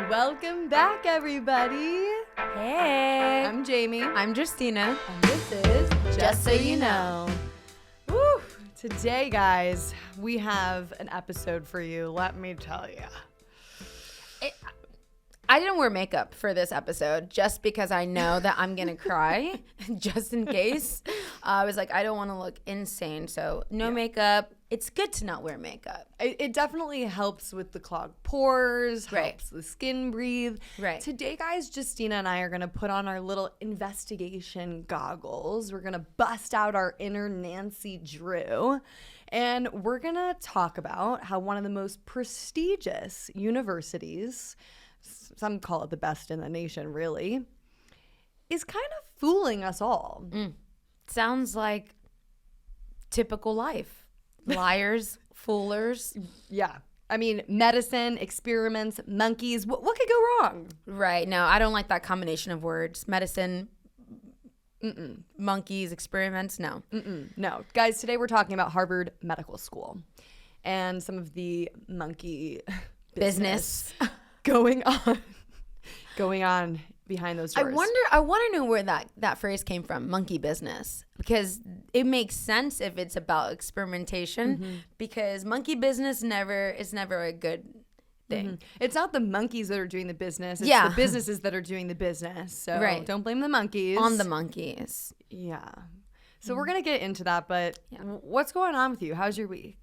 Welcome back, everybody. Hey. I'm Jamie. I'm Justina. And this is Just So You Know. Woo! Today, guys, we have an episode for you. Let me tell you. I didn't wear makeup for this episode just because I know that I'm going to cry, just in case. I was like, I don't want to look insane, so no makeup. It's good to not wear makeup. It definitely helps with the clogged pores, Right. helps the skin breathe. Right. Today, guys, Justina and I are going to put on our little investigation goggles. We're going to bust out our inner Nancy Drew, and we're going to talk about how one of the most prestigious universities, some call it the best in the nation, really, is kind of fooling us all. Sounds like typical life. Liars, foolers. Yeah. I mean, medicine, experiments, monkeys, what could go wrong? Right. No, I don't like that combination of words. Medicine, monkeys, experiments, no. No. Guys, today we're talking about Harvard Medical School and some of the monkey business going on behind those doors. I want to know where that phrase came from, monkey business, because it makes sense if it's about experimentation, because monkey business is never a good thing. It's not the monkeys that are doing the business. It's Yeah. the businesses that are doing the business. So Right. don't blame the monkeys. On the monkeys. Yeah. So we're going to get into that, but what's going on with you? How's your week?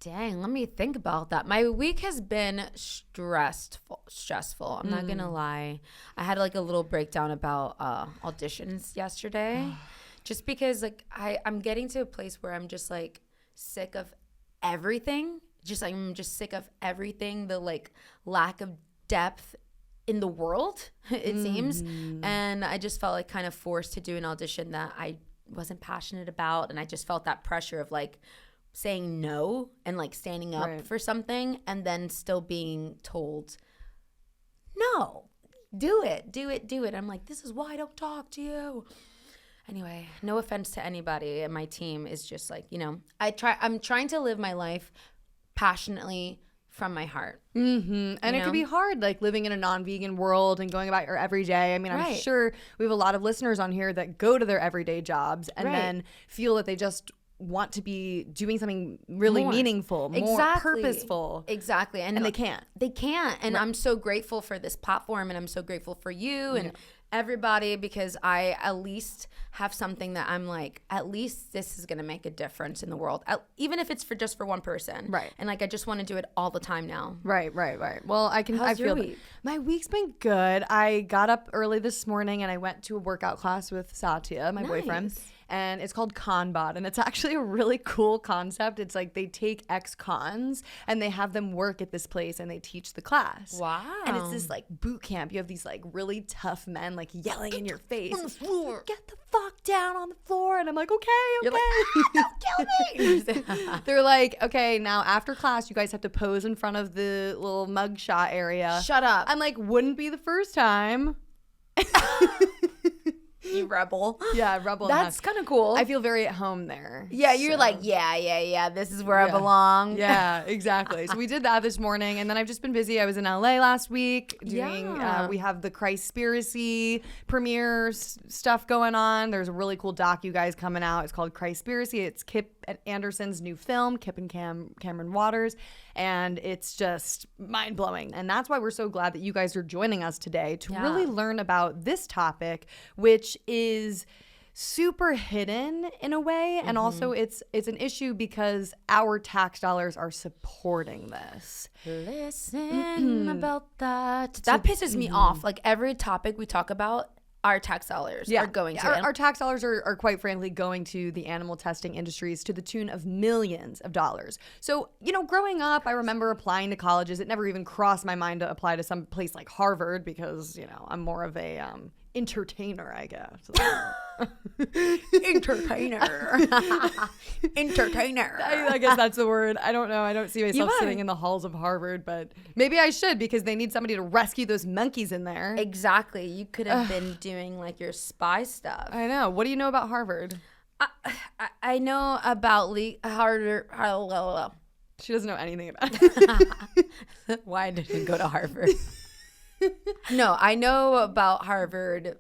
Dang, let me think about that. My week has been stressful. I'm not gonna lie. I had like a little breakdown about auditions yesterday, just because like I'm getting to a place where I'm just like sick of everything. I'm just sick of everything. The like lack of depth in the world, it seems, and I just felt like kind of forced to do an audition that I wasn't passionate about, and I just felt that pressure of like saying no and like standing up for something and then still being told, no, do it. I'm like, this is why I don't talk to you. Anyway, no offense to anybody, and my team is just like, I'm trying to live my life passionately from my heart. And it can be hard, like living in a non-vegan world and going about your everyday. I mean, I'm sure we have a lot of listeners on here that go to their everyday jobs and then feel that they just want to be doing something really meaningful, more purposeful. Exactly. And they can't. And I'm so grateful for this platform, and I'm so grateful for you and everybody, because I at least have something that I'm like, at least this is going to make a difference in the world, even if it's just for one person. Right. And like, I just want to do it all the time now. Right. Well, I How's your feel week? My week's been good. I got up early this morning and I went to a workout class with Satya, my boyfriend. And it's called Kanban, and it's actually a really cool concept. It's like they take ex-cons and they have them work at this place and they teach the class. Wow. And it's this like boot camp. You have these like really tough men like yelling in your face. On the floor. Get the fuck down on the floor. And I'm like, okay. You're like, don't kill me. They're like, okay, now after class, you guys have to pose in front of the little mugshot area. Shut up. I'm like, wouldn't be the first time. You rebel. Yeah, rebel. That's kind of cool. I feel very at home there. Yeah, you're like, yeah, this is where I belong. Yeah, exactly. So we did that this morning, and then I've just been busy. I was in LA last week doing, we have the Cryspiracy premiere stuff going on. There's a really cool doc, you guys, coming out. It's called Cryspiracy. It's Kip Anderson's new film, Kip and Cameron Waters, and it's just mind-blowing. And that's why we're so glad that you guys are joining us today to really learn about this topic, which is super hidden in a way, and also it's an issue because our tax dollars are supporting this. Listen about that. That pisses me off. Like every topic we talk about, our tax dollars are going to. Our tax dollars are quite frankly going to the animal testing industries to the tune of millions of dollars. So, growing up, I remember applying to colleges. It never even crossed my mind to apply to some place like Harvard because, I'm more of a entertainer, I guess. Entertainer. I guess that's the word. I don't know. I don't see myself sitting in the halls of Harvard, but maybe I should because they need somebody to rescue those monkeys in there. Exactly. You could have been doing like your spy stuff. I know. What do you know about Harvard? I know about Harvard. She doesn't know anything about it. Why did she go to Harvard? No, I know about Harvard,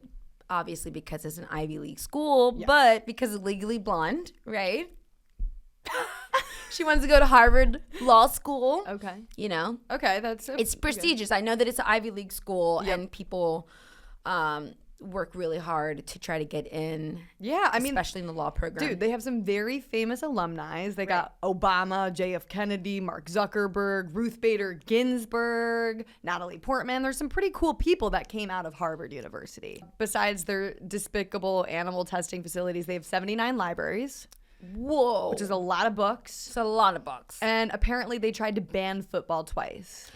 obviously because it's an Ivy League school, but because of Legally Blonde, right? She wants to go to Harvard Law School. Okay. You know? Okay, it's prestigious. I know that it's an Ivy League school and people work really hard to try to get in. Yeah, I mean, especially in the law program. Dude, they have some very famous alumni. They got Obama, JF Kennedy, Mark Zuckerberg, Ruth Bader Ginsburg, Natalie Portman. There's some pretty cool people that came out of Harvard University. Besides their despicable animal testing facilities, they have 79 libraries. Whoa. Which is a lot of books. It's a lot of books. And apparently they tried to ban football twice.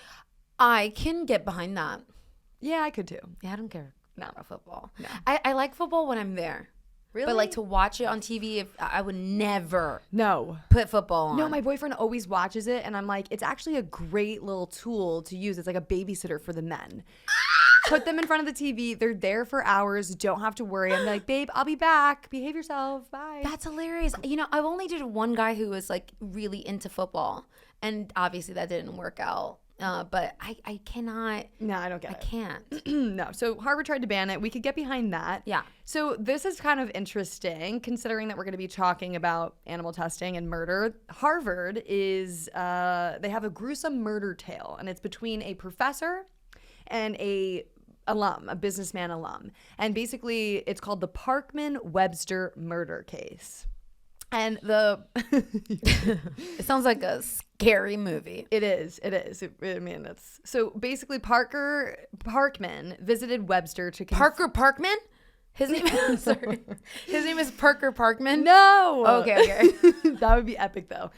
I can get behind that. Yeah, I could too. Yeah, I don't care about football. No. I like football when I'm there. Really? But like to watch it on TV, I would never put football on. No, my boyfriend always watches it, and I'm like, it's actually a great little tool to use. It's like a babysitter for the men. Put them in front of the TV. They're there for hours. Don't have to worry. I'm like, babe, I'll be back. Behave yourself. Bye. That's hilarious. You know, I've only dated one guy who was like really into football, and obviously that didn't work out. But I cannot. No, I don't get it. I can't. No. So Harvard tried to ban it. We could get behind that. Yeah. So this is kind of interesting considering that we're going to be talking about animal testing and murder. Harvard is, they have a gruesome murder tale, and it's between a professor and a businessman alum. And basically it's called the Parkman-Webster murder case. And it sounds like a scary movie. It is. I mean, it's so basically Parkman visited Webster to Parker Parkman? His name is His name is Parker Parkman? No. Okay. That would be epic though.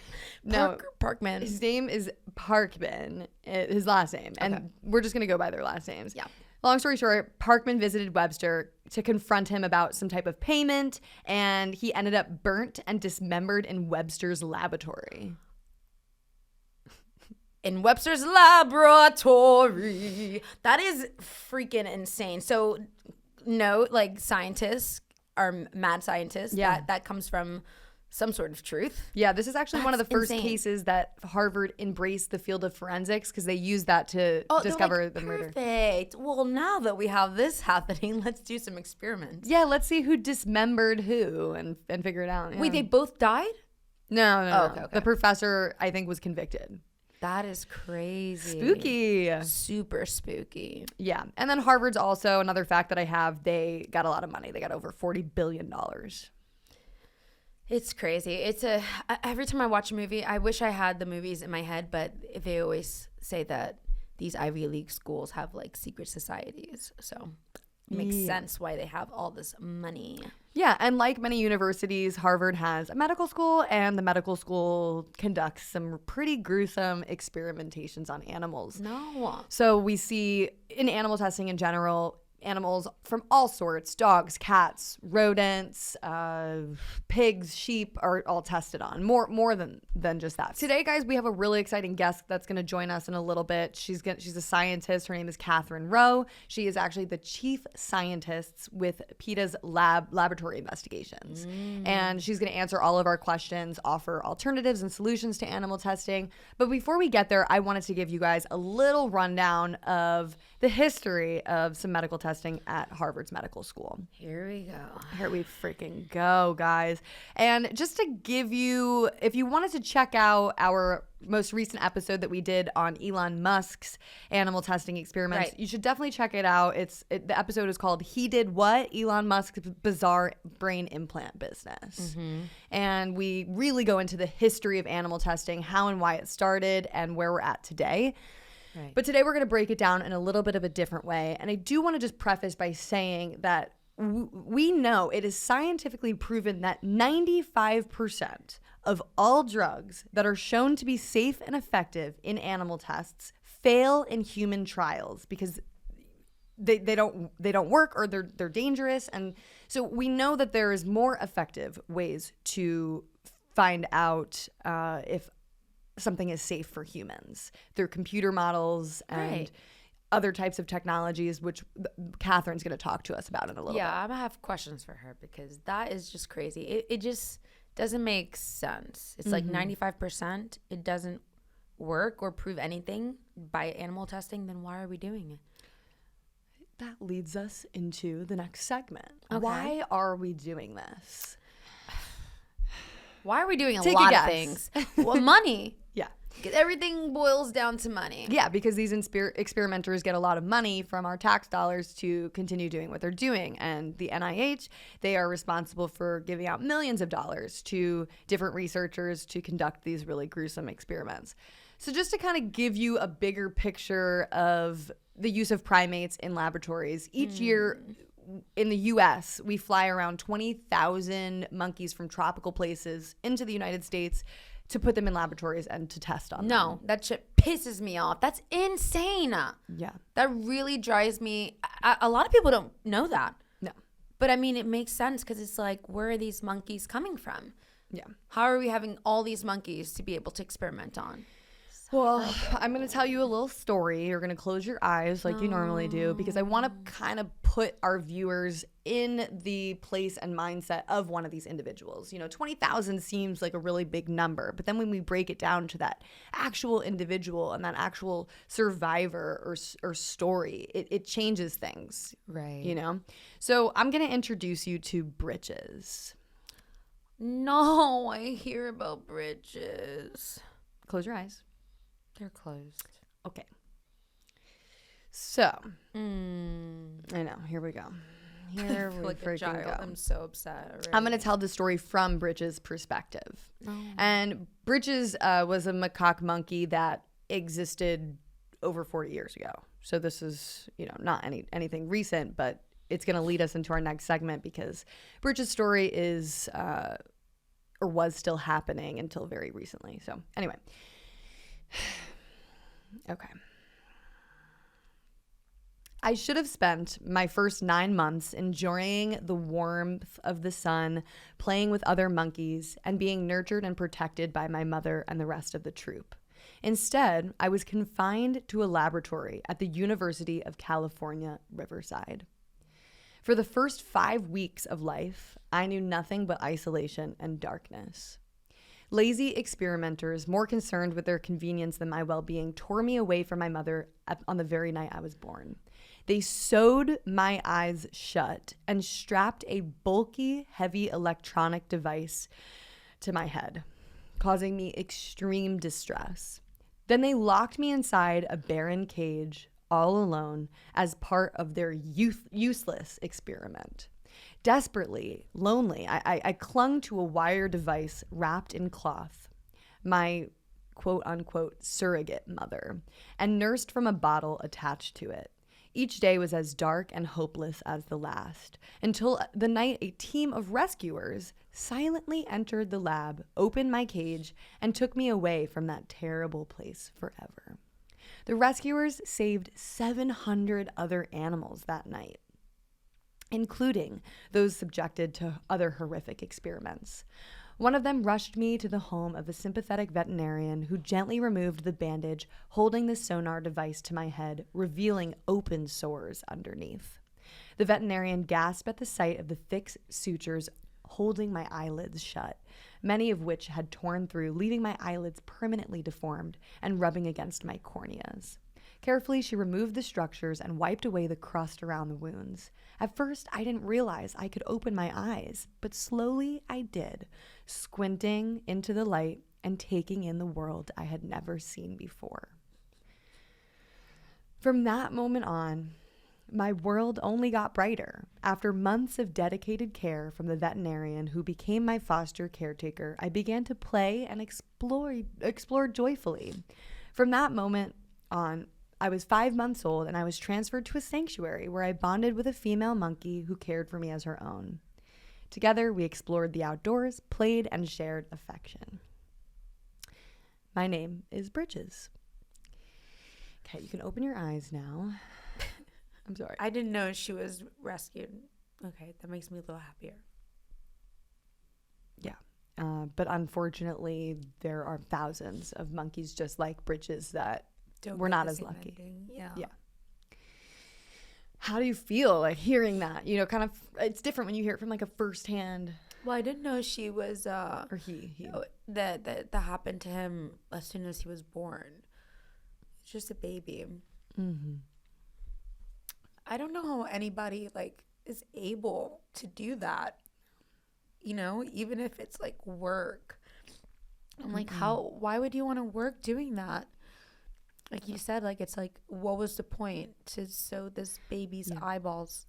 No. Parker Parkman. His name is Parkman, his last name. And we're just going to go by their last names. Yeah. Long story short, Parkman visited Webster to confront him about some type of payment, and he ended up burnt and dismembered in Webster's laboratory. In Webster's laboratory. That is freaking insane. So, no, like scientists are mad scientists. Yeah. That comes from some sort of truth. Yeah, this is actually one of the first insane. cases that Harvard embraced the field of forensics because they used that to discover the murder. Perfect. Well, now that we have this happening, let's do some experiments. Yeah, let's see who dismembered who and figure it out. Yeah. Wait, they both died? No. Okay. The professor, I think, was convicted. That is crazy. Spooky. Super spooky. Yeah. And then Harvard's also, another fact that I have, they got a lot of money. They got over $40 billion. It's crazy. Every time I watch a movie, I wish I had the movies in my head, but they always say that these Ivy League schools have like secret societies. So it makes sense why they have all this money. Yeah, and like many universities, Harvard has a medical school, and the medical school conducts some pretty gruesome experimentations on animals. No. So we see in animal testing in general, animals from all sorts, dogs, cats, rodents, pigs, sheep are all tested on. More than just that. Today, guys, we have a really exciting guest that's going to join us in a little bit. She's a scientist. Her name is Catherine Rowe. She is actually the chief scientist with PETA's laboratory investigations. And she's going to answer all of our questions, offer alternatives and solutions to animal testing. But before we get there, I wanted to give you guys a little rundown of the history of some medical testing at Harvard's medical school. Here we go. Here we freaking go, guys. And just to give you, if you wanted to check out our most recent episode that we did on Elon Musk's animal testing experiments, you should definitely check it out. The episode is called He Did What? Elon Musk's Bizarre Brain Implant Business. And we really go into the history of animal testing, how and why it started, and where we're at today. Right. But today we're going to break it down in a little bit of a different way. And I do want to just preface by saying that we know it is scientifically proven that 95% of all drugs that are shown to be safe and effective in animal tests fail in human trials because they don't work, or they're dangerous. And so we know that there is more effective ways to find out if something is safe for humans through computer models and other types of technologies, which Catherine's going to talk to us about in a little bit. Yeah, I'm going to have questions for her because that is just crazy. It just doesn't make sense. It's like 95%. It doesn't work or prove anything by animal testing, then why are we doing it? That leads us into the next segment. Okay. Why are we doing this? Why are we doing a Take lot a of guess. things? Well, money. Yeah. Everything boils down to money. Yeah, because these experimenters get a lot of money from our tax dollars to continue doing what they're doing. And the NIH, they are responsible for giving out millions of dollars to different researchers to conduct these really gruesome experiments. So just to kind of give you a bigger picture of the use of primates in laboratories, each year in the U.S., we fly around 20,000 monkeys from tropical places into the United States to put them in laboratories and to test on them. No, that shit pisses me off. That's insane. Yeah. That really drives me. A lot of people don't know that. No. But I mean, it makes sense because it's like, where are these monkeys coming from? Yeah. How are we having all these monkeys to be able to experiment on? Well, I'm going to tell you a little story. You're going to close your eyes like you normally do because I want to kind of put our viewers in the place and mindset of one of these individuals. 20,000 seems like a really big number, but then when we break it down to that actual individual and that actual survivor or story, it changes things. Right. So I'm going to introduce you to Bridges. No, I hear about Bridges. Close your eyes. They're closed. Okay. So, I know. Here we go. Here we freaking go. I'm so upset already. I'm going to tell the story from Bridges' perspective. Oh. And Bridges was a macaque monkey that existed over 40 years ago. So this is, not anything recent, but it's going to lead us into our next segment because Bridges' story is or was still happening until very recently. So anyway. Okay. I should have spent my first 9 months enjoying the warmth of the sun, playing with other monkeys, and being nurtured and protected by my mother and the rest of the troop. Instead, I was confined to a laboratory at the University of California, Riverside. For the first 5 weeks of life, I knew nothing but isolation and darkness. Lazy experimenters, more concerned with their convenience than my well-being, tore me away from my mother on the very night I was born. They sewed my eyes shut and strapped a bulky, heavy electronic device to my head, causing me extreme distress. Then they locked me inside a barren cage, all alone, as part of their useless experiment. Desperately, lonely, I clung to a wire device wrapped in cloth, my quote-unquote surrogate mother, and nursed from a bottle attached to it. Each day was as dark and hopeless as the last, until the night a team of rescuers silently entered the lab, opened my cage, and took me away from that terrible place forever. The rescuers saved 700 other animals that night, including those subjected to other horrific experiments. One of them rushed me to the home of a sympathetic veterinarian who gently removed the bandage, holding the sonar device to my head, revealing open sores underneath. The veterinarian gasped at the sight of the thick sutures holding my eyelids shut, many of which had torn through, leaving my eyelids permanently deformed and rubbing against my corneas. Carefully, she removed the structures and wiped away the crust around the wounds. At first, I didn't realize I could open my eyes, but slowly I did, squinting into the light and taking in the world I had never seen before. From that moment on, my world only got brighter. After months of dedicated care from the veterinarian who became my foster caretaker, I began to play and explore joyfully. From that moment on, I was 5 months old and I was transferred to a sanctuary where I bonded with a female monkey who cared for me as her own. Together, we explored the outdoors, played, and shared affection. My name is Bridges. Okay, you can open your eyes now. I'm sorry. I didn't know she was rescued. Okay, that makes me a little happier. Yeah. But unfortunately, there are thousands of monkeys just like Bridges that we're not as lucky. Yeah. How do you feel like hearing that? Kind of, it's different when you hear it from like a firsthand Well, I didn't know she was or he. That happened to him as soon as he was born. It's just a baby. Mm-hmm. I don't know how anybody like is able to do that. You know, even if it's like work. I'm like, why would you want to work doing that? Like you said, like, it's like, what was the point to sew this baby's eyelids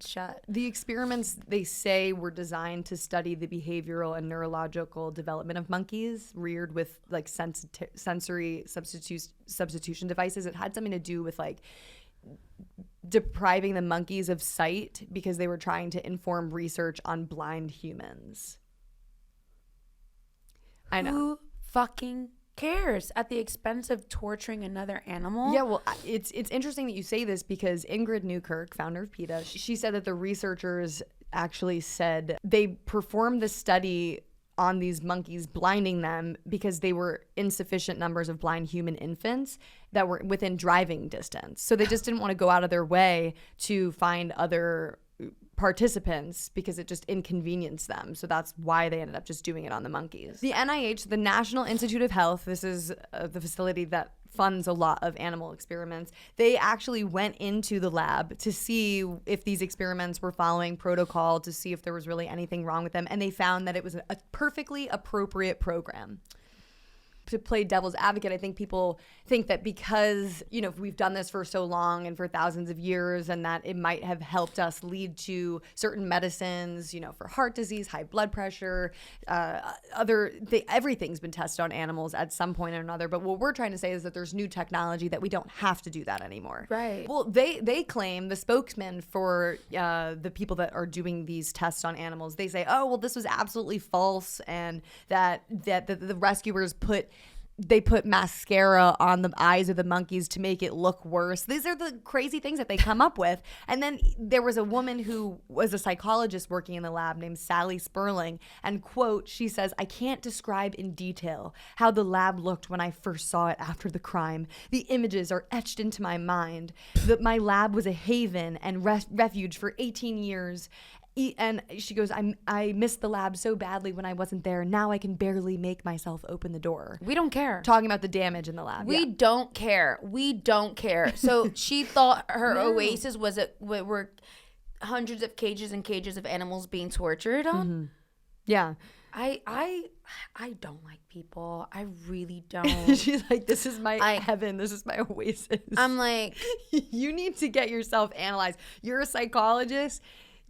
shut? The experiments, they say, were designed to study the behavioral and neurological development of monkeys reared with like sensory substitution devices. It had something to do with like depriving the monkeys of sight because they were trying to inform research on blind humans. I know. Who fucking cares at the expense of torturing another animal? Yeah, well, it's interesting that you say this because Ingrid Newkirk, founder of PETA, she said that the researchers actually said they performed the study on these monkeys, blinding them because they were insufficient numbers of blind human infants that were within driving distance. So they just didn't want to go out of their way to find other participants because it just inconvenienced them. So that's why they ended up just doing it on the monkeys. The NIH, the National Institute of Health, this is the facility that funds a lot of animal experiments. They actually went into the lab to see if these experiments were following protocol, to see if there was really anything wrong with them. And they found that it was a perfectly appropriate program. To play devil's advocate, I think people think that because, you know, we've done this for so long and for thousands of years, and that it might have helped us lead to certain medicines, you know, for heart disease, high blood pressure, everything's been tested on animals at some point or another. But what we're trying to say is that there's new technology that we don't have to do that anymore. Right. Well, they claim, the spokesman for the people that are doing these tests on animals, they say, oh, well, this was absolutely false, and that the rescuers put mascara on the eyes of the monkeys to make it look worse. These are the crazy things that they come up with. And then there was a woman who was a psychologist working in the lab named Sally Sperling, and quote, she says, I can't describe in detail how the lab looked when I first saw it after the crime. The images are etched into my mind. That my lab was a haven and refuge for 18 years. And she goes, I missed the lab so badly when I wasn't there. Now I can barely make myself open the door. We don't care. Talking about the damage in the lab. We don't care. We don't care. So she thought her oasis were hundreds of cages and cages of animals being tortured on. Mm-hmm. Yeah. I don't like people. I really don't. She's like, this is my heaven. This is my oasis. I'm like, you need to get yourself analyzed. You're a psychologist.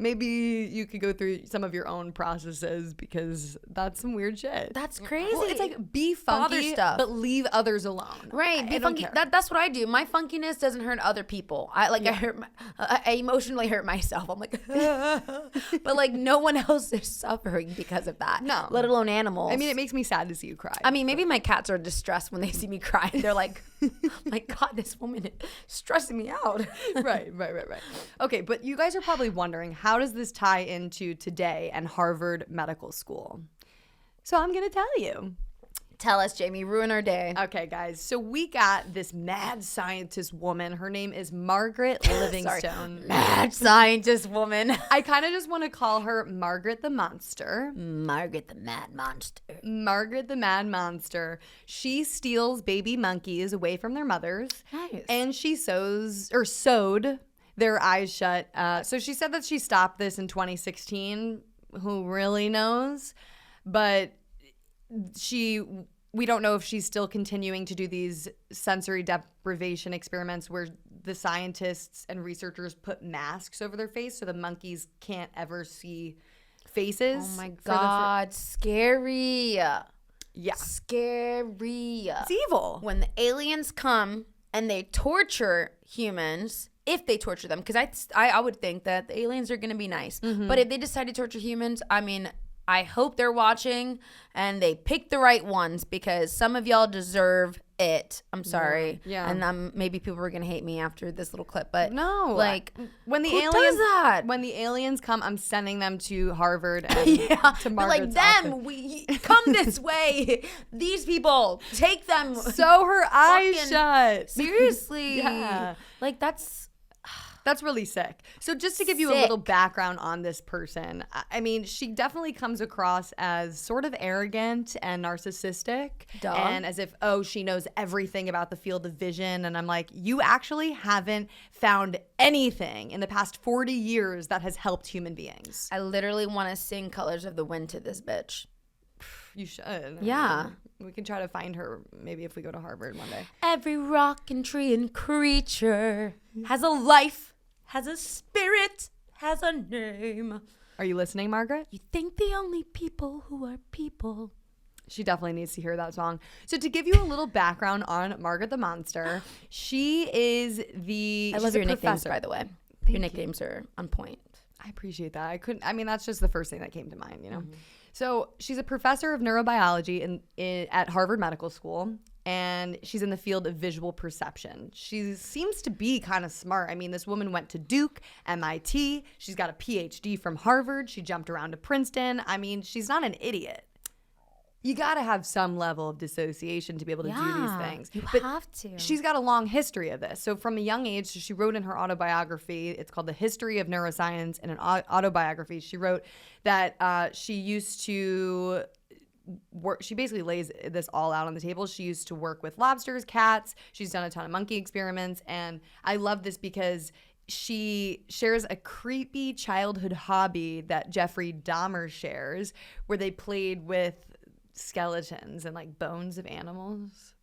Maybe you could go through some of your own processes because that's some weird shit. That's crazy. Well, it's like, be funky, but leave others alone. Right. Be funky. That's what I do. My funkiness doesn't hurt other people. I emotionally hurt myself. I'm like, but like no one else is suffering because of that. No. Let alone animals. I mean, it makes me sad to see you cry. I mean, maybe my cats are distressed when they see me cry. They're like, my God, this woman is stressing me out. Right. Okay, but you guys are probably wondering, how does this tie into today and Harvard Medical School? So I'm going to tell you. Tell us, Jamie. Ruin our day. Okay, guys. So we got this mad scientist woman. Her name is Margaret Livingstone. Mad scientist woman. I kind of just want to call her Margaret the Monster. Margaret the Mad Monster. Margaret the Mad Monster. She steals baby monkeys away from their mothers. Nice. And she sewed their eyes shut. So she said that she stopped this in 2016. Who really knows? But we don't know if she's still continuing to do these sensory deprivation experiments where the scientists and researchers put masks over their face so the monkeys can't ever see faces. Oh my God, scary. Yeah. Scary. It's evil. When the aliens come and they torture humans, if they torture them, because I would think that the aliens are going to be nice. Mm-hmm. But if they decide to torture humans, I mean, I hope they're watching and they pick the right ones because some of y'all deserve it. I'm sorry. Yeah. And maybe people are going to hate me after this little clip, but no. Like, when the who aliens does that? When the aliens come, I'm sending them to Harvard and to Margaret's like, them, office. we come this way. These people, take them. Sew her eyes shut. Seriously. Yeah. Like, that's That's really sick. So just to give you a little background on this person, I mean, she definitely comes across as sort of arrogant and narcissistic. Duh. And as if, oh, she knows everything about the field of vision. And I'm like, you actually haven't found anything in the past 40 years that has helped human beings. I literally want to sing Colors of the Wind to this bitch. You should. Yeah. We can try to find her maybe if we go to Harvard one day. Every rock and tree and creature has a life, has a spirit, has a name. Are you listening, Margaret? You think the only people who are people. She definitely needs to hear that song. So to give you a little background on Margaret the Monster, she is the... I love your nicknames, by the way. Your nicknames are on point. I appreciate that. That's just the first thing that came to mind, you know? Mm-hmm. So she's a professor of neurobiology at Harvard Medical School, and she's in the field of visual perception. She seems to be kind of smart. I mean, this woman went to Duke, MIT. She's got a PhD from Harvard. She jumped around to Princeton. I mean, she's not an idiot. You got to have some level of dissociation to be able to do these things. You have to. She's got a long history of this. So from a young age, she wrote in her autobiography, it's called The History of Neuroscience. In an autobiography, she wrote that she used to work. She basically lays this all out on the table. She used to work with lobsters, cats. She's done a ton of monkey experiments. And I love this because she shares a creepy childhood hobby that Jeffrey Dahmer shares, where they played with skeletons and like bones of animals.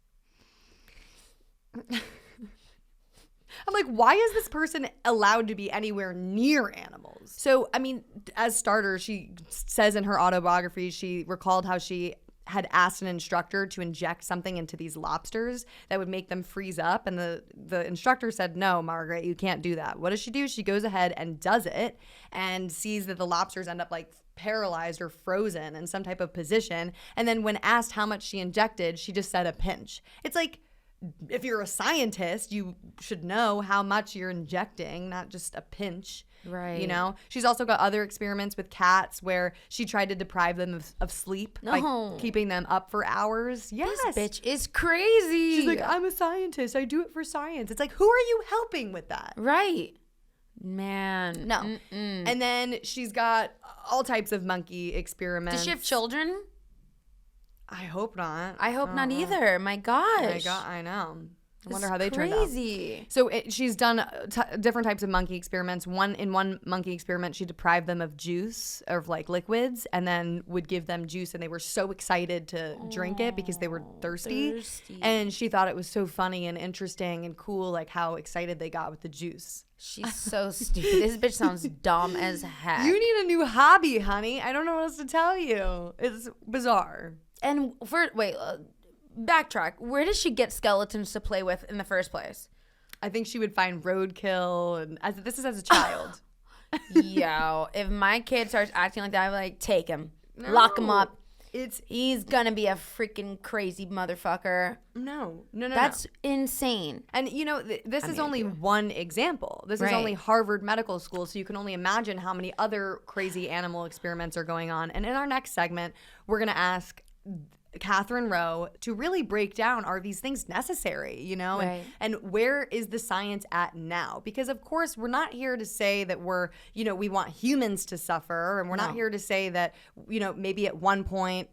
I'm like, why is this person allowed to be anywhere near animals? So, I mean, as starters, she says in her autobiography, she recalled how she had asked an instructor to inject something into these lobsters that would make them freeze up. And the instructor said, no, Margaret, you can't do that. What does she do? She goes ahead and does it and sees that the lobsters end up like paralyzed or frozen in some type of position. And then when asked how much she injected, she just said a pinch. It's like, if you're a scientist, you should know how much you're injecting, not just a pinch. Right. You know? She's also got other experiments with cats where she tried to deprive them of sleep by keeping them up for hours. Yes. This bitch is crazy. She's like, I'm a scientist. I do it for science. It's like, who are you helping with that? Right. Man. No. Mm-mm. And then she's got all types of monkey experiments. Does she have children? I hope not. I hope not either. My gosh. I know. I wonder how they turned out. Crazy. So she's done different types of monkey experiments. In one monkey experiment, she deprived them of juice, of like liquids, and then would give them juice, and they were so excited to drink it because they were thirsty. And she thought it was so funny and interesting and cool, like how excited they got with the juice. She's so stupid. This bitch sounds dumb as heck. You need a new hobby, honey. I don't know what else to tell you. It's bizarre. And backtrack. Where does she get skeletons to play with in the first place? I think she would find roadkill, and this is as a child. Yo, if my kid starts acting like that, I'm like, take him, lock him up. He's gonna be a freaking crazy motherfucker. No. That's insane. And you know, this is only one example. This is only Harvard Medical School, so you can only imagine how many other crazy animal experiments are going on. And in our next segment, we're gonna ask Catherine Rowe to really break down, are these things necessary, you know? And where is the science at now? Because of course we're not here to say that we want humans to suffer, and we're not here to say that, maybe at one point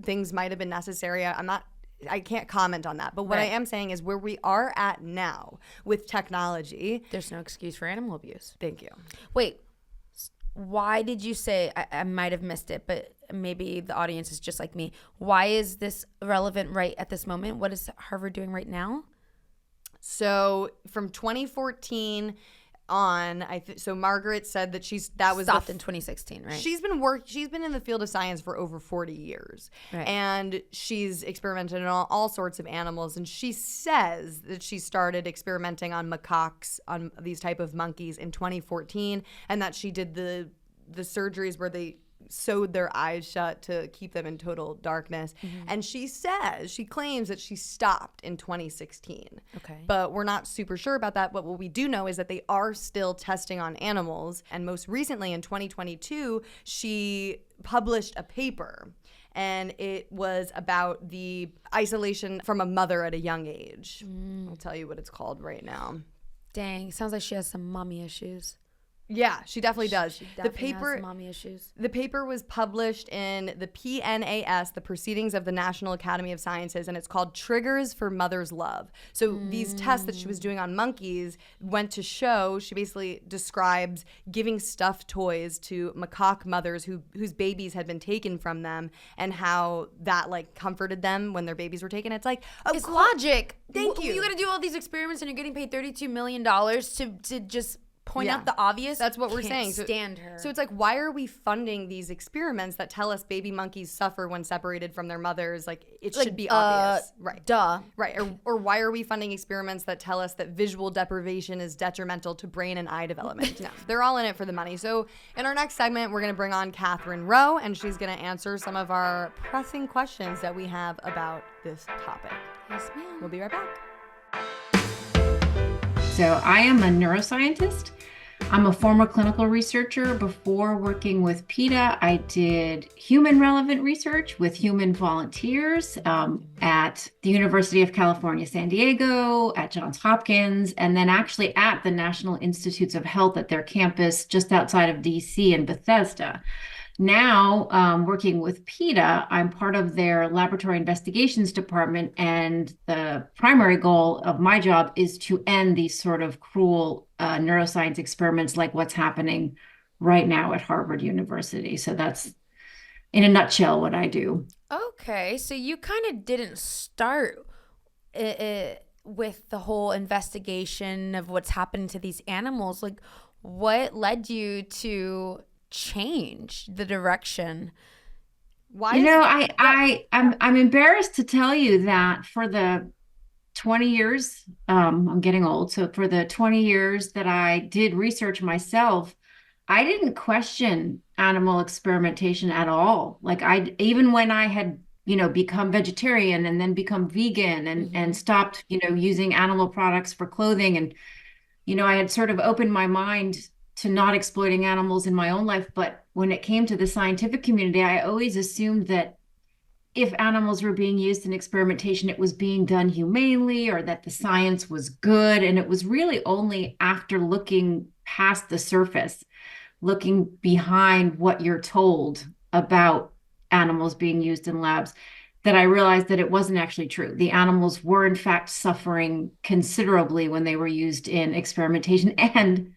things might have been necessary. I can't comment on that. But what I am saying is where we are at now with technology. There's no excuse for animal abuse. Thank you. Wait, why did you say, I might have missed it, but maybe the audience is just like me. Why is this relevant right at this moment? What is Harvard doing right now? So from 2014 on, so Margaret said that stopped in 2016, right? She's been in the field of science for over 40 years, and she's experimented on all sorts of animals. And she says that she started experimenting on macaques, on these type of monkeys, in 2014, and that she did the surgeries where they sewed their eyes shut to keep them in total darkness. And she claims that she stopped in 2016. Okay. But we're not super sure about that. But what we do know is that they are still testing on animals. And most recently in 2022, she published a paper. And it was about the isolation from a mother at a young age. I'll tell you what it's called right now. Dang, sounds like she has some mommy issues. Yeah, she definitely does. She definitely has some mommy issues. The paper was published in the PNAS, the Proceedings of the National Academy of Sciences, and it's called Triggers for Mother's Love. So these tests that she was doing on monkeys went to show, she basically describes giving stuffed toys to macaque mothers whose babies had been taken from them, and how that like comforted them when their babies were taken. It's like, it's logic. Thank you. You got to do all these experiments and you're getting paid $32 million to just point out the obvious. That's what we're saying. Stand her. So it's like, why are we funding these experiments that tell us baby monkeys suffer when separated from their mothers? Like, it should be obvious. Right. Duh. Right. Or why are we funding experiments that tell us that visual deprivation is detrimental to brain and eye development? No, they're all in it for the money. So in our next segment, we're going to bring on Catherine Rowe, and she's going to answer some of our pressing questions that we have about this topic. Yes, ma'am. We'll be right back. So I am a neuroscientist. I'm a former clinical researcher. Before working with PETA, I did human relevant research with human volunteers at the University of California, San Diego, at Johns Hopkins, and then actually at the National Institutes of Health at their campus just outside of DC in Bethesda. Now, working with PETA, I'm part of their laboratory investigations department, and the primary goal of my job is to end these sort of cruel neuroscience experiments like what's happening right now at Harvard University. So that's, in a nutshell, what I do. Okay, so you kind of didn't start with the whole investigation of what's happened to these animals. Like, what led you to change the direction? Why? I'm embarrassed to tell you that for the 20 years, I'm getting old. So for the 20 years that I did research myself, I didn't question animal experimentation at all. Like even when I had, become vegetarian and then become vegan and stopped, using animal products for clothing. And, I had sort of opened my mind to not exploiting animals in my own life. But when it came to the scientific community, I always assumed that if animals were being used in experimentation, it was being done humanely, or that the science was good. And it was really only after looking past the surface, looking behind what you're told about animals being used in labs, that I realized that it wasn't actually true. The animals were in fact suffering considerably when they were used in experimentation. And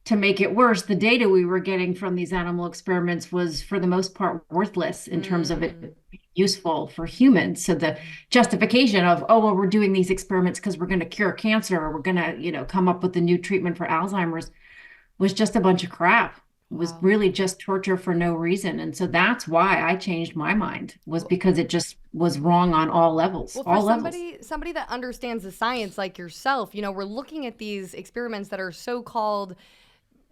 to make it worse, the data we were getting from these animal experiments was, for the most part, worthless in terms of it being useful for humans. So the justification of, we're doing these experiments because we're going to cure cancer, or we're going to, come up with a new treatment for Alzheimer's, was just a bunch of crap. It was really just torture for no reason. And so that's why I changed my mind, was because it just was wrong on all levels. Well, for somebody that understands the science like yourself, we're looking at these experiments that are so-called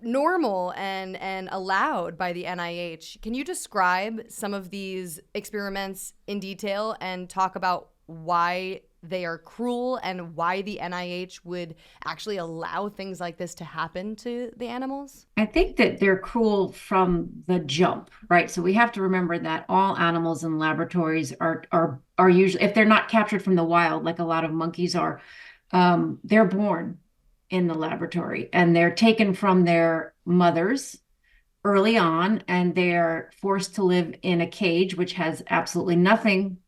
normal and allowed by the NIH. Can you describe some of these experiments in detail and talk about why they are cruel and why the NIH would actually allow things like this to happen to the animals? I think that they're cruel from the jump, right? So we have to remember that all animals in laboratories are usually, if they're not captured from the wild, like a lot of monkeys are, they're born in the laboratory, and they're taken from their mothers early on, and they're forced to live in a cage, which has absolutely nothing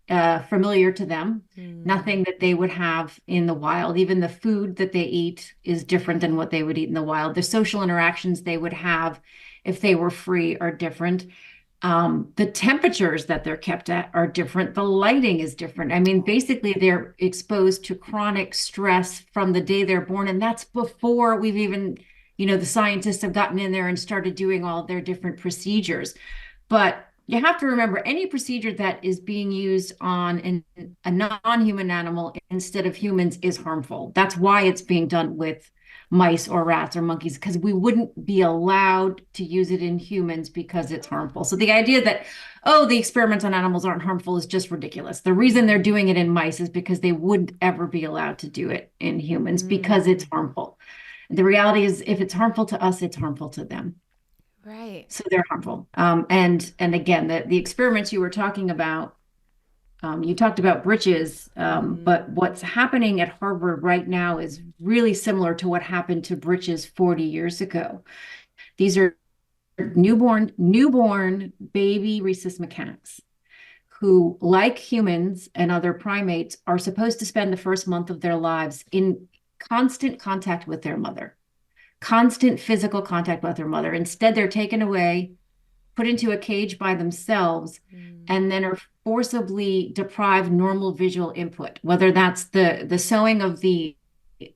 familiar to them, nothing that they would have in the wild. Even the food that they eat is different than what they would eat in the wild. The social interactions they would have if they were free are different. The temperatures that they're kept at are different. The lighting is different. I mean, basically, they're exposed to chronic stress from the day they're born. And that's before we've even, the scientists have gotten in there and started doing all their different procedures. But you have to remember, any procedure that is being used on a non-human animal instead of humans is harmful. That's why it's being done with mice or rats or monkeys, because we wouldn't be allowed to use it in humans because it's harmful. So the idea that, the experiments on animals aren't harmful is just ridiculous. The reason they're doing it in mice is because they wouldn't ever be allowed to do it in humans because it's harmful. The reality is, if it's harmful to us, it's harmful to them. Right. So they're harmful. And again, the experiments you were talking about, You talked about britches, but what's happening at Harvard right now is really similar to what happened to britches 40 years ago. These are newborn baby rhesus macaques who, like humans and other primates, are supposed to spend the first month of their lives in constant contact with their mother, constant physical contact with their mother. Instead, they're taken away, put into a cage by themselves, and then are forcibly deprived normal visual input, whether that's the sewing of the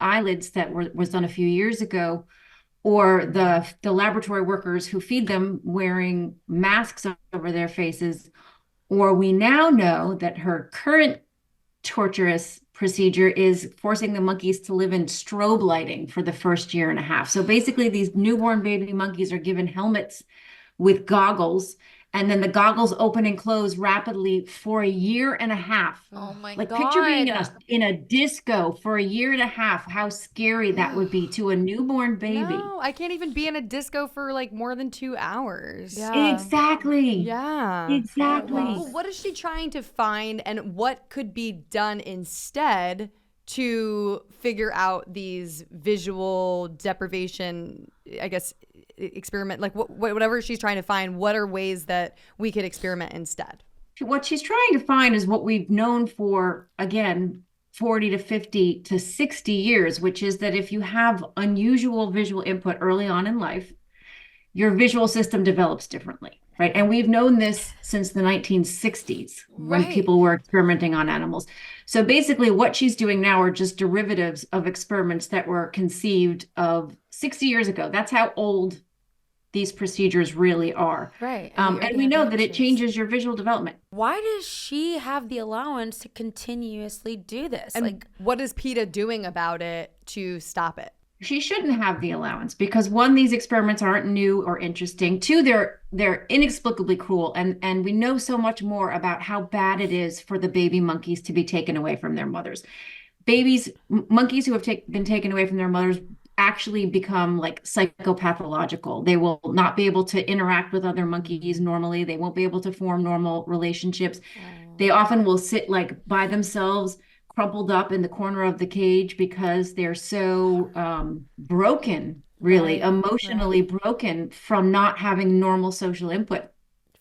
eyelids that was done a few years ago, or the laboratory workers who feed them wearing masks over their faces. Or we now know that her current torturous procedure is forcing the monkeys to live in strobe lighting for the first year and a half. So basically, these newborn baby monkeys are given helmets with goggles, and then the goggles open and close rapidly for a year and a half. Oh my Like God. picture being in a disco for a year and a half, how scary that would be to a newborn baby. No, I can't even be in a disco for like more than 2 hours. Yeah. Exactly. Yeah. Exactly. Well, what is she trying to find, and what could be done instead to figure out these visual deprivation, I guess, experiment, like whatever she's trying to find, what are ways that we could experiment instead? What she's trying to find is what we've known for, again, 40 to 50 to 60 years, which is that if you have unusual visual input early on in life, your visual system develops differently, right? And we've known this since the 1960s when people were experimenting on animals. So basically what she's doing now are just derivatives of experiments that were conceived of 60 years ago. That's how old these procedures really are. Right. And we know that it changes your visual development. Why does she have the allowance to continuously do this? And like, what is PETA doing about it to stop it? She shouldn't have the allowance because, one, these experiments aren't new or interesting. Two, they're inexplicably cruel, and we know so much more about how bad it is for the baby monkeys to be taken away from their mothers. Monkeys who have been taken away from their mothers actually become like psychopathological. They will not be able to interact with other monkeys normally. They won't be able to form normal relationships. They often will sit like by themselves, crumpled up in the corner of the cage because they're so broken, really, emotionally broken from not having normal social input.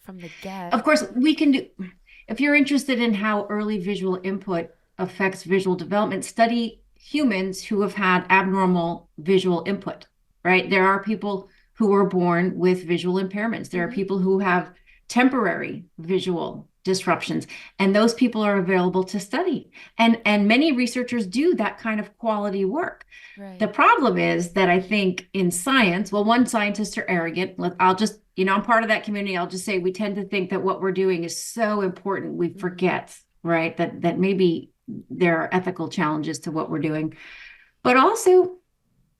From the get. Of course, if you're interested in how early visual input affects visual development, study humans who have had abnormal visual input, right? There are people who were born with visual impairments. There are people who have temporary visual disruptions, and those people are available to study. And many researchers do that kind of quality work. Right. The problem is that I think in science, well, one, scientists are arrogant. I'll just, I'm part of that community. I'll just say we tend to think that what we're doing is so important, we forget, right? That maybe there are ethical challenges to what we're doing. But also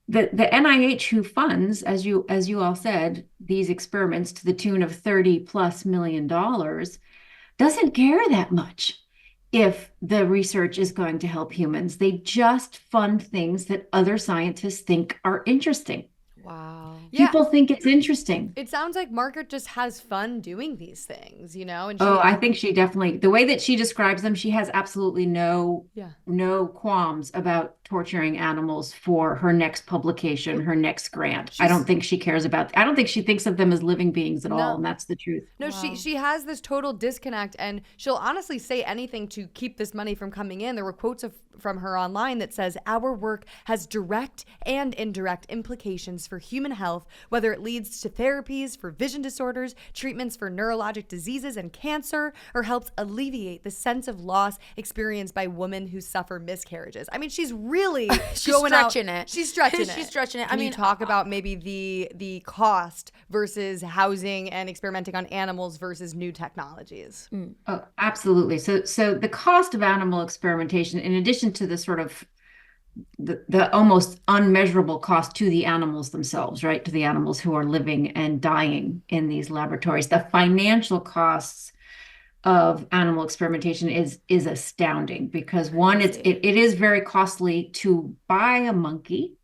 the NIH, who funds, as you all said, these experiments to the tune of $30+ million, doesn't care that much if the research is going to help humans. They just fund things that other scientists think are interesting. Wow. People think it's interesting. It sounds like Margaret just has fun doing these things, And I think she definitely, the way that she describes them, she has absolutely no qualms about torturing animals for her next publication, her next grant. I don't think she cares about, I don't think she thinks of them as living beings at all, and that's the truth. No, she has this total disconnect, and she'll honestly say anything to keep this money from coming in. There were quotes from her online that says, "Our work has direct and indirect implications for human health, whether it leads to therapies for vision disorders, treatments for neurologic diseases and cancer, or helps alleviate the sense of loss experienced by women who suffer miscarriages." I mean, she's really stretching it. She's stretching it. She's stretching it. Can you talk about maybe the cost versus housing and experimenting on animals versus new technologies? Oh, absolutely. So the cost of animal experimentation, in addition to the sort of the almost unmeasurable cost to the animals themselves, right? To the animals who are living and dying in these laboratories, the financial costs of animal experimentation is astounding, because one, it is very costly to buy a monkey.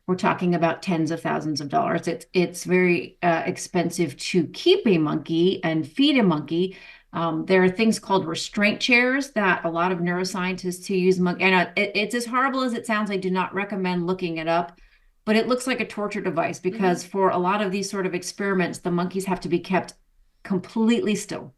We're talking about tens of thousands of dollars. It's very expensive to keep a monkey and feed a monkey. There are things called restraint chairs that a lot of neuroscientists who use and it's as horrible as it sounds. I do not recommend looking it up, but it looks like a torture device because for a lot of these sort of experiments, the monkeys have to be kept completely still.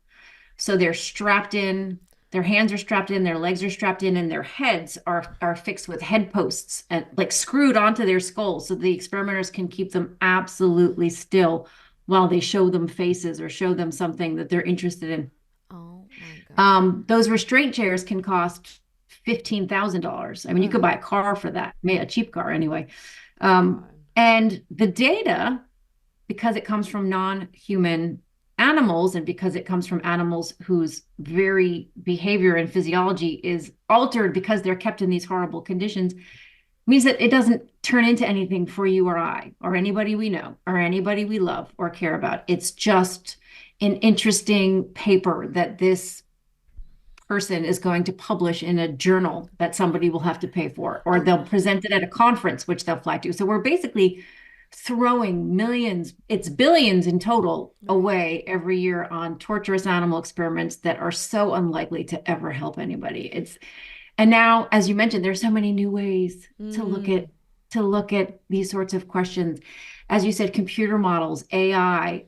So they're strapped in, their hands are strapped in, their legs are strapped in, and their heads are fixed with head posts and like screwed onto their skulls so the experimenters can keep them absolutely still while they show them faces or show them something that they're interested in. Oh my God. Those restraint chairs can cost $15,000. I mean, you could buy a car for that, a cheap car anyway. And the data, because it comes from non-human animals and because it comes from animals whose very behavior and physiology is altered because they're kept in these horrible conditions, means that it doesn't turn into anything for you or I or anybody we know or anybody we love or care about. It's just an interesting paper that this person is going to publish in a journal that somebody will have to pay for, or they'll present it at a conference, which they'll fly to. So we're basically throwing millions, it's billions in total, away every year on torturous animal experiments that are so unlikely to ever help anybody. And now, as you mentioned, there's so many new ways to look at these sorts of questions. As you said, computer models, AI,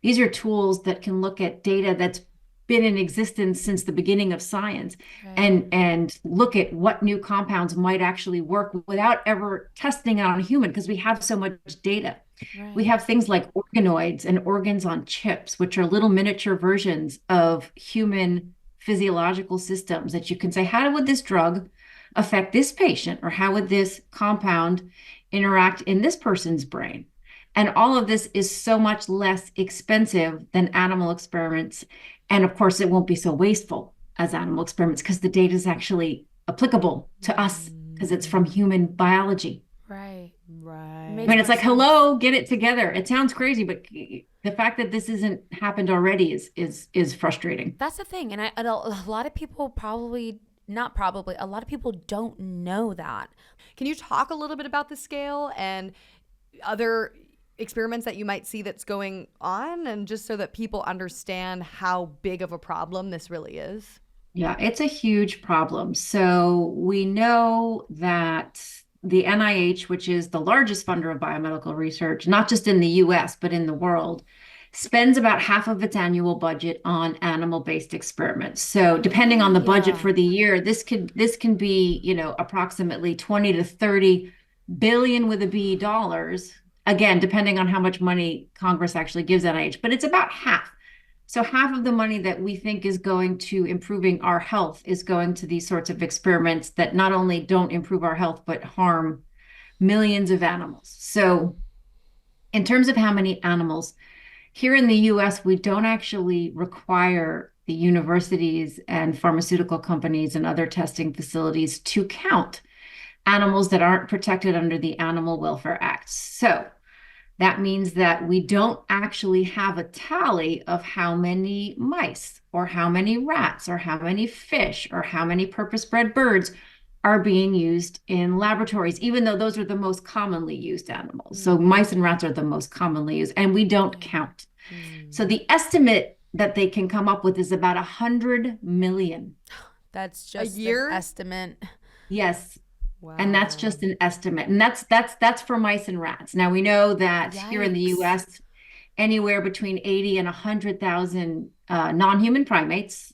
these are tools that can look at data that's been in existence since the beginning of science and look at what new compounds might actually work without ever testing it on a human because we have so much data. Right. We have things like organoids and organs on chips, which are little miniature versions of human physiological systems that you can say, how would this drug affect this patient? Or how would this compound interact in this person's brain? And all of this is so much less expensive than animal experiments. And of course, it won't be so wasteful as animal experiments because the data is actually applicable to us because it's from human biology. Right. I mean, it's like, hello, get it together. It sounds crazy, but the fact that this isn't happened already is frustrating. That's the thing. And a lot of people a lot of people don't know that. Can you talk a little bit about the scale and other experiments that you might see that's going on, and just so that people understand how big of a problem this really is? Yeah, it's a huge problem. So we know that the NIH, which is the largest funder of biomedical research, not just in the US, but in the world, spends about half of its annual budget on animal-based experiments. So depending on the budget for the year, this can be, approximately 20 to 30 billion with a B dollars. Again, depending on how much money Congress actually gives NIH, but it's about half. So half of the money that we think is going to improving our health is going to these sorts of experiments that not only don't improve our health, but harm millions of animals. So in terms of how many animals, here in the US, we don't actually require the universities and pharmaceutical companies and other testing facilities to count animals that aren't protected under the Animal Welfare Act. So that means that we don't actually have a tally of how many mice or how many rats or how many fish or how many purpose-bred birds are being used in laboratories, even though those are the most commonly used animals. So mice and rats are the most commonly used, and we don't count. So the estimate that they can come up with is about 100 million. That's just a year estimate. Yes. Wow. And that's just an estimate. And that's for mice and rats. Now we know that here in the US, anywhere between 80 and 100,000 non-human primates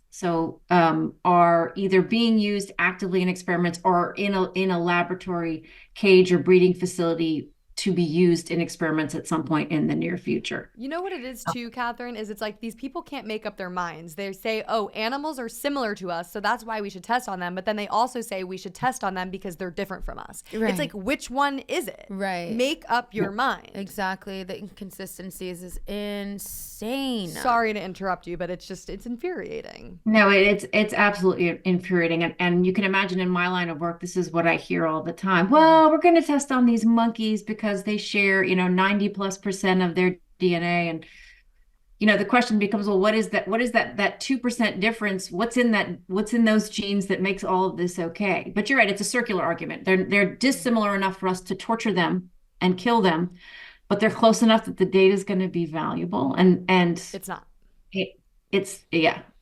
are either being used actively in experiments or in a laboratory cage or breeding facility to be used in experiments at some point in the near future. You know what it is too, Catherine, is it's like these people can't make up their minds. They say, oh, animals are similar to us, so that's why we should test on them. But then they also say we should test on them because they're different from us. Right. It's like, which one is it? Right. Make up your mind. Exactly. The inconsistencies is insane. Sorry to interrupt you, but it's infuriating. No, it's absolutely infuriating. And you can imagine in my line of work, this is what I hear all the time. Well, we're going to test on these monkeys because they share, 90+% of their DNA. And, the question becomes, well, what is that 2% difference? What's in those genes that makes all of this okay? But you're right. It's a circular argument. They're dissimilar enough for us to torture them and kill them, but they're close enough that the data is going to be valuable. And it's not. It's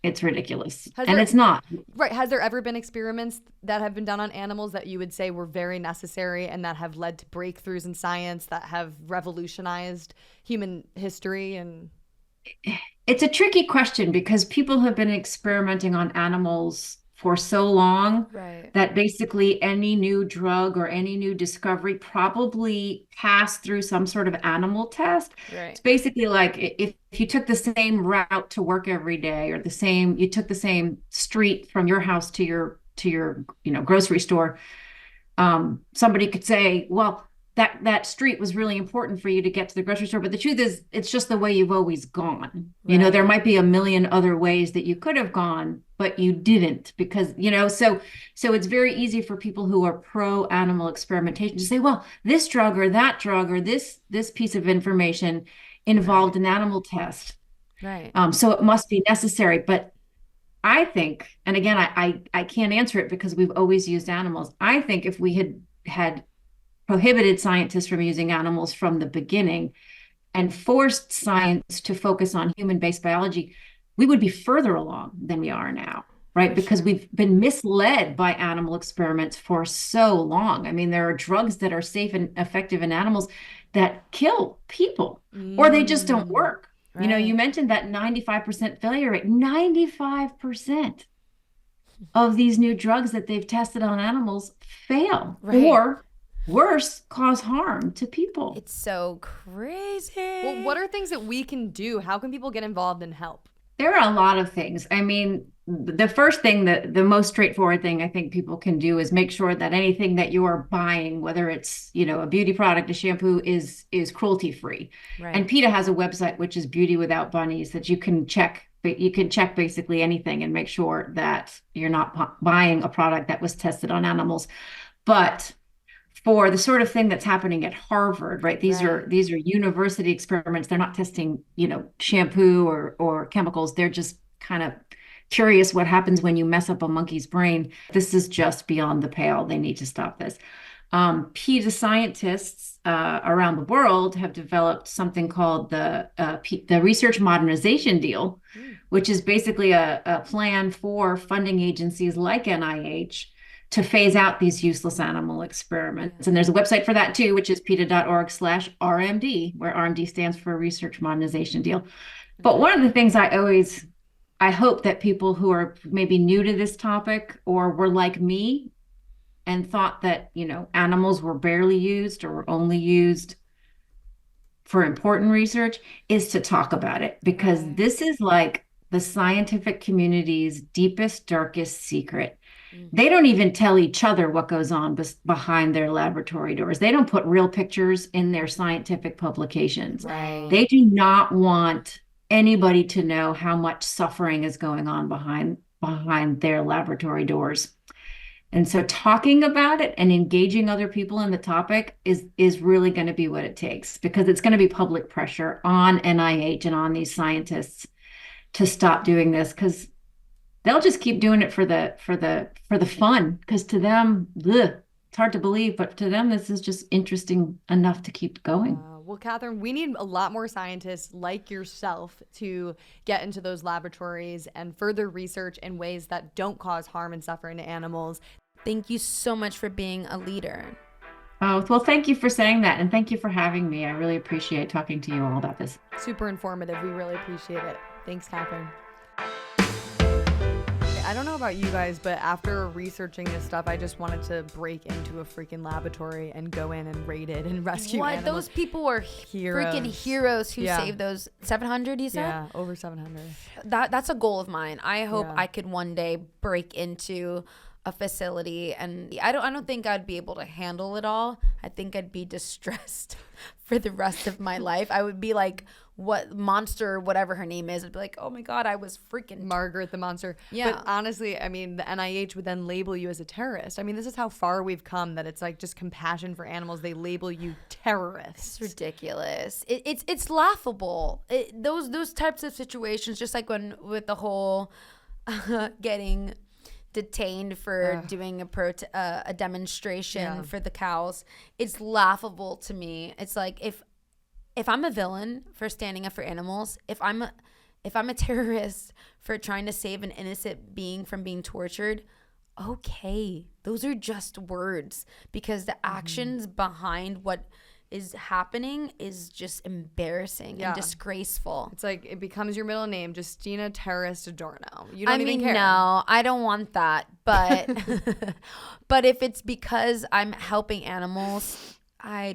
it's ridiculous. It's not. Right. Has there ever been experiments that have been done on animals that you would say were very necessary and that have led to breakthroughs in science that have revolutionized human history? And it's a tricky question because people have been experimenting on animals for so long that basically any new drug or any new discovery probably passed through some sort of animal test. It's basically like if you took the same route to work every day, or you took the same street from your house to your grocery store, somebody could say, well, that street was really important for you to get to the grocery store. But the truth is, it's just the way you've always gone. There might be a million other ways that you could have gone, but you didn't because, so it's very easy for people who are pro animal experimentation to say, well, this drug or that drug or this piece of information involved an animal test. Right. So it must be necessary. But I think, and again, I can't answer it because we've always used animals. I think if we had prohibited scientists from using animals from the beginning and forced science to focus on human-based biology, we would be further along than we are now, right? Because we've been misled by animal experiments for so long. I mean, there are drugs that are safe and effective in animals that kill people, or they just don't work. Right. You mentioned that 95% failure rate. 95% of these new drugs that they've tested on animals fail, or worse, cause harm to people. It's so crazy. Well, what are things that we can do? How can people get involved and help? There are a lot of things. I mean, the first thing, the most straightforward thing I think people can do is make sure that anything that you are buying, whether it's, a beauty product, a shampoo, is cruelty free. Right. And PETA has a website, which is Beauty Without Bunnies, that you can check. But you can check basically anything and make sure that you're not buying a product that was tested on animals. But for the sort of thing that's happening at Harvard, right? These are university experiments. They're not testing, shampoo or chemicals. They're just kind of curious what happens when you mess up a monkey's brain. This is just beyond the pale. They need to stop this. PETA scientists around the world have developed something called the Research Modernization Deal, which is basically a plan for funding agencies like NIH to phase out these useless animal experiments. And there's a website for that too, which is PETA.org/RMD, where RMD stands for Research Modernization Deal. But one of the things I hope that people who are maybe new to this topic or were like me and thought that, animals were barely used or were only used for important research is to talk about it, because this is like the scientific community's deepest, darkest secret. They don't even tell each other what goes on behind their laboratory doors. They don't put real pictures in their scientific publications. Right. They do not want anybody to know how much suffering is going on behind their laboratory doors. And so talking about it and engaging other people in the topic is really going to be what it takes, because it's going to be public pressure on NIH and on these scientists to stop doing this, because they'll just keep doing it for the fun, because to them, it's hard to believe, but to them, this is just interesting enough to keep going. Well, Catherine, we need a lot more scientists like yourself to get into those laboratories and further research in ways that don't cause harm and suffering to animals. Thank you so much for being a leader. Oh, well, thank you for saying that. And thank you for having me. I really appreciate talking to you all about this. Super informative. We really appreciate it. Thanks, Catherine. I don't know about you guys, but after researching this stuff, I just wanted to break into a freaking laboratory and go in and raid it and rescue animals. Those people were freaking heroes who saved those 700, you said? Yeah, over 700. That's a goal of mine. I hope I could one day break into a facility, and I don't think I'd be able to handle it all. I think I'd be distressed for the rest of my life. I would be like, what monster, whatever her name is, I'd be like, oh my God, I was freaking Margaret the Monster. Yeah. But honestly, I mean, the NIH would then label you as a terrorist. I mean, this is how far we've come, that it's like just compassion for animals. They label you terrorists. It's ridiculous. It's laughable. Those types of situations, just like when with the whole getting detained for doing a demonstration for the cows. It's laughable to me. It's like if I'm a villain for standing up for animals, if I'm if I'm a terrorist for trying to save an innocent being from being tortured, okay, those are just words, because the actions behind what is happening is just embarrassing and disgraceful. It's like it becomes your middle name, Justina Terrorist Adorno. You don't even care. No, I don't want that. But but if it's because I'm helping animals,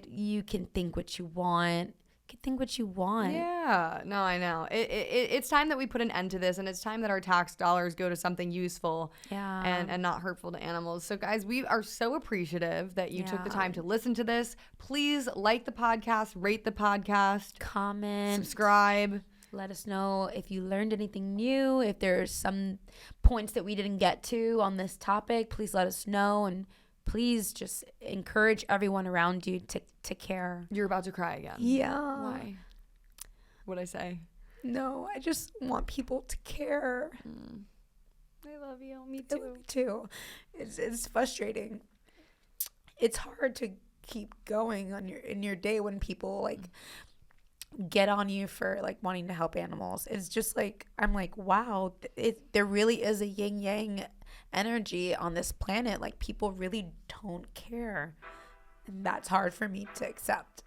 you can think what you want. Think what you want. Yeah, no, I know. It's time that we put an end to this, and it's time that our tax dollars go to something useful and not hurtful to animals. So, guys, we are so appreciative that you took the time to listen to this. Please like the podcast, rate the podcast, comment, subscribe. Let us know if you learned anything new. If there's some points that we didn't get to on this topic, please let us know, and please just encourage everyone around you to care. You're about to cry again. Yeah. Why? What'd I say? No, I just want people to care. I love you. Me too. Me too. It's frustrating. It's hard to keep going in your day when people like get on you for like wanting to help animals. It's just like, I'm like, wow, there really is a yin yang energy on this planet. Like, people really don't care, and that's hard for me to accept.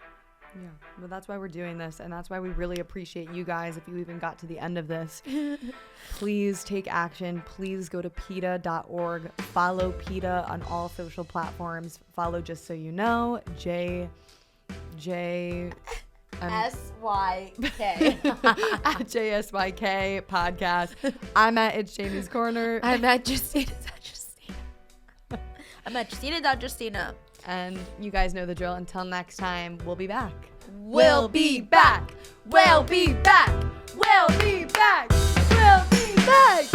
Yeah, well, that's why we're doing this, and that's why we really appreciate you guys. If you even got to the end of this, please take action. Please go to PETA.org. Follow PETA on all social platforms. Follow Just So You Know, JSYK at JSYK podcast. I'm at It's Jamie's Corner. I'm at Justina. I'm at Justina. And you guys know the drill. Until next time, we'll be back. We'll be back. We'll be back. We'll be back. We'll be back.